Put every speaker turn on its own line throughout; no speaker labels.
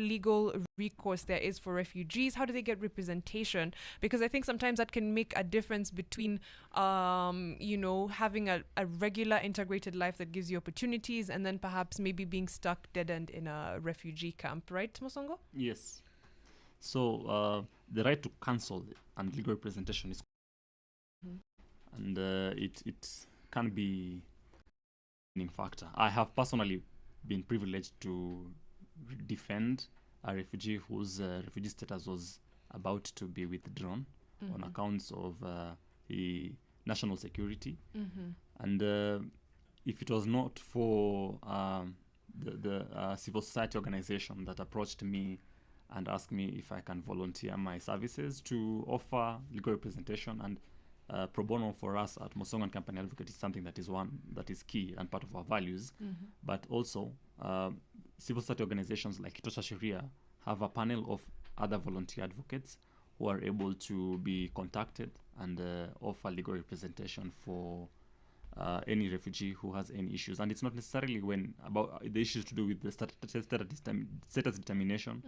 legal recourse there is for refugees? How do they get representation? Because I think sometimes that can make a difference between, having a regular integrated life that gives you opportunities and then perhaps maybe being stuck dead end in a refugee camp, right, Mosongo?
Yes. So the right to counsel and legal representation is, and it can be a factor. I have personally been privileged to defend a refugee whose refugee status was about to be withdrawn on accounts of the national security. And if it was not for the civil society organization that approached me and asked me if I can volunteer my services to offer legal representation, and pro bono for us at Mosongo and Company Advocate is something that is one that is key and part of our values. But also civil society organizations like Kitosha Sheria have a panel of other volunteer advocates who are able to be contacted and offer legal representation for any refugee who has any issues. And it's not necessarily when about the issues to do with the status determination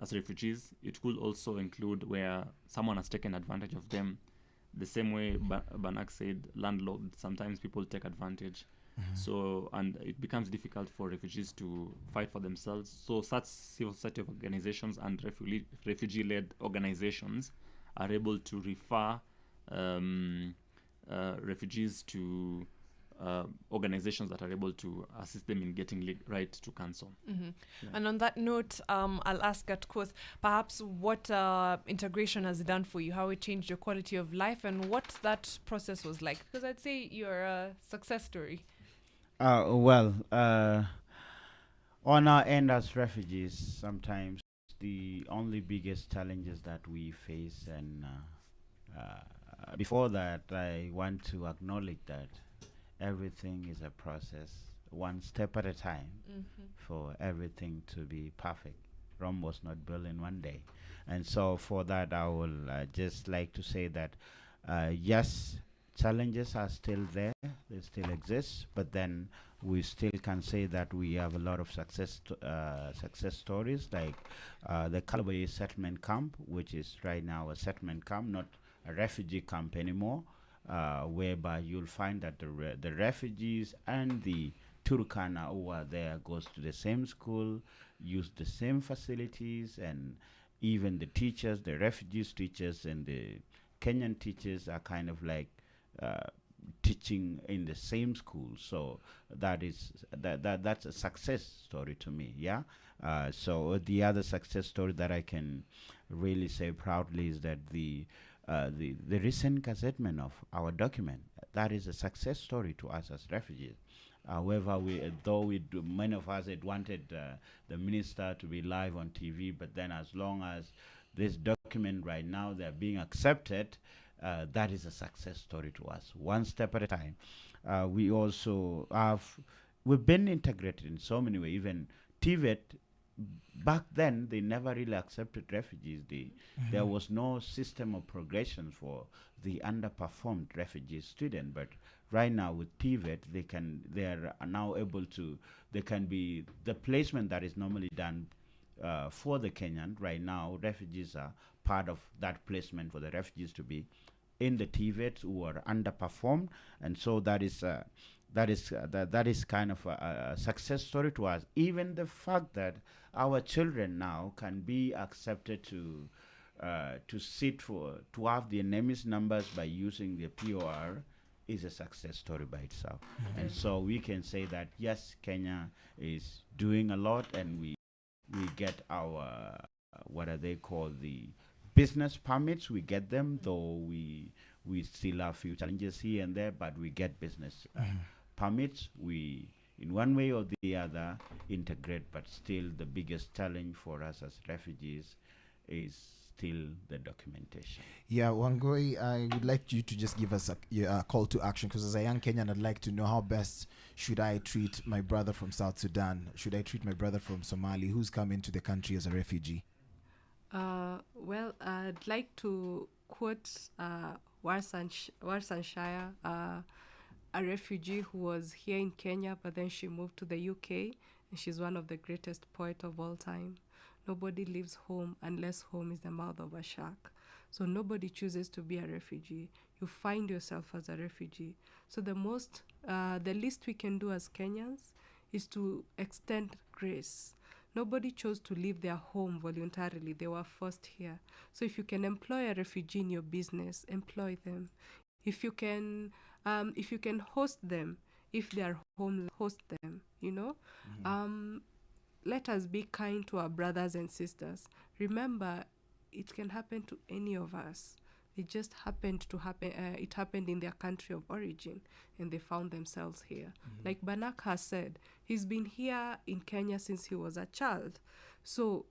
as refugees. It could also include where someone has taken advantage of them. The same way Banak said, landlord, sometimes people take advantage. So, and it becomes difficult for refugees to fight for themselves. So such civil society organizations and refugee-led organizations are able to refer refugees to organizations that are able to assist them in getting right to counsel.
And on that note, I'll ask at Koth, perhaps what integration has done for you, how it changed your quality of life, and what that process was like. Because I'd say you're a success story.
On our end as refugees, sometimes the only biggest challenges that we face, and before that, I want to acknowledge that everything is a process, one step at a time, for everything to be perfect. Rome was not built in one day. And so for that, I will just like to say that, yes, challenges are still there, they still exist, but then we still can say that we have a lot of success stories, like the Calabar settlement camp, which is right now a settlement camp, not a refugee camp anymore, whereby you'll find that the refugees and the Turkana who are there goes to the same school, use the same facilities, and even the teachers, the refugees teachers and the Kenyan teachers are kind of like teaching in the same school. So that's a success story to me. Yeah. So the other success story that I can really say proudly is that the recent gazettement of our document, that is a success story to us as refugees. However, many of us had wanted the minister to be live on TV, but then as long as this document right now they're being accepted, that is a success story to us, one step at a time. We've been integrated in so many ways. Even TVET, back then, they never really accepted refugees. There was no system of progression for the underperformed refugee student. But right now with TVET, they are now able to, they can be, the placement that is normally done for the Kenyan, right now, refugees are part of that placement for the refugees to be in the TVET who are underperformed. And so that is kind of a success story to us. Even the fact that our children now can be accepted to have the enemies numbers by using the POR is a success story by itself. And so we can say that yes, Kenya is doing a lot, and we get our what are they called, the business permits. We get them, though we still have a few challenges here and there, but we get business permits. We, in one way or the other, integrate, but still the biggest challenge for us as refugees is still the documentation.
Yeah, Wangoi, I would like you to just give us a call to action, because as a young Kenyan, I'd like to know how best should I treat my brother from South Sudan? Should I treat my brother from Somalia who's come into the country as a refugee?
Well, I'd like to quote Warsan Shire, a refugee who was here in Kenya, but then she moved to the UK, and she's one of the greatest poet of all time. Nobody leaves home unless home is the mouth of a shark. So nobody chooses to be a refugee. You find yourself as a refugee. So the least we can do as Kenyans is to extend grace. Nobody chose to leave their home voluntarily. They were forced here. So if you can employ a refugee in your business, employ them. If you can host them, if they are homeless, host them, let us be kind to our brothers and sisters. Remember, it can happen to any of us. It just happened to happen. It happened in their country of origin, and they found themselves here. Like Banak has said, he's been here in Kenya since he was a child. So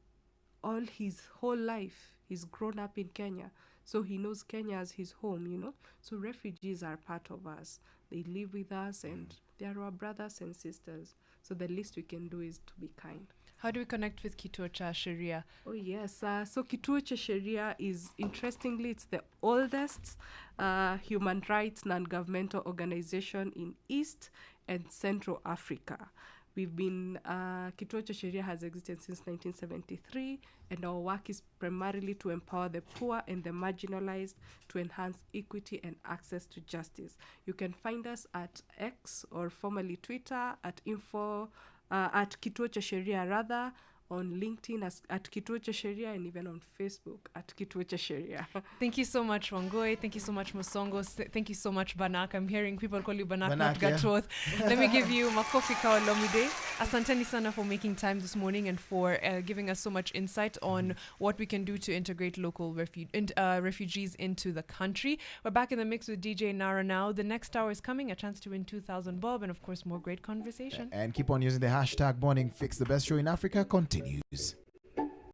all his whole life, he's grown up in Kenya. So he knows Kenya as his home, So refugees are part of us. They live with us, and they are our brothers and sisters. So the least we can do is to be kind.
How do we connect with Kituo cha Sheria?
Oh, yes. So Kituo cha Sheria is, interestingly, it's the oldest human rights non-governmental organization in East and Central Africa. Kituo cha Sheria has existed since 1973, and our work is primarily to empower the poor and the marginalized to enhance equity and access to justice. You can find us at X, or formerly Twitter, at Kituo cha Sheria rather, on LinkedIn at Kituo cha Sheria, and even on Facebook at Kituo cha Sheria.
Thank you so much, Wangoi. Thank you so much, Musongo. Thank you so much, Banak. I'm hearing people call you Banak, not Gatwoth. Let me give you Makofi Kawalomide. Asanteni sana for making time this morning and for giving us so much insight on what we can do to integrate local refugees into the country. We're back in the mix with DJ Nara now. The next hour is coming, a chance to win 2,000 bob, and of course, more great conversation.
And keep on using the hashtag Morning Fix. The best show in Africa continues.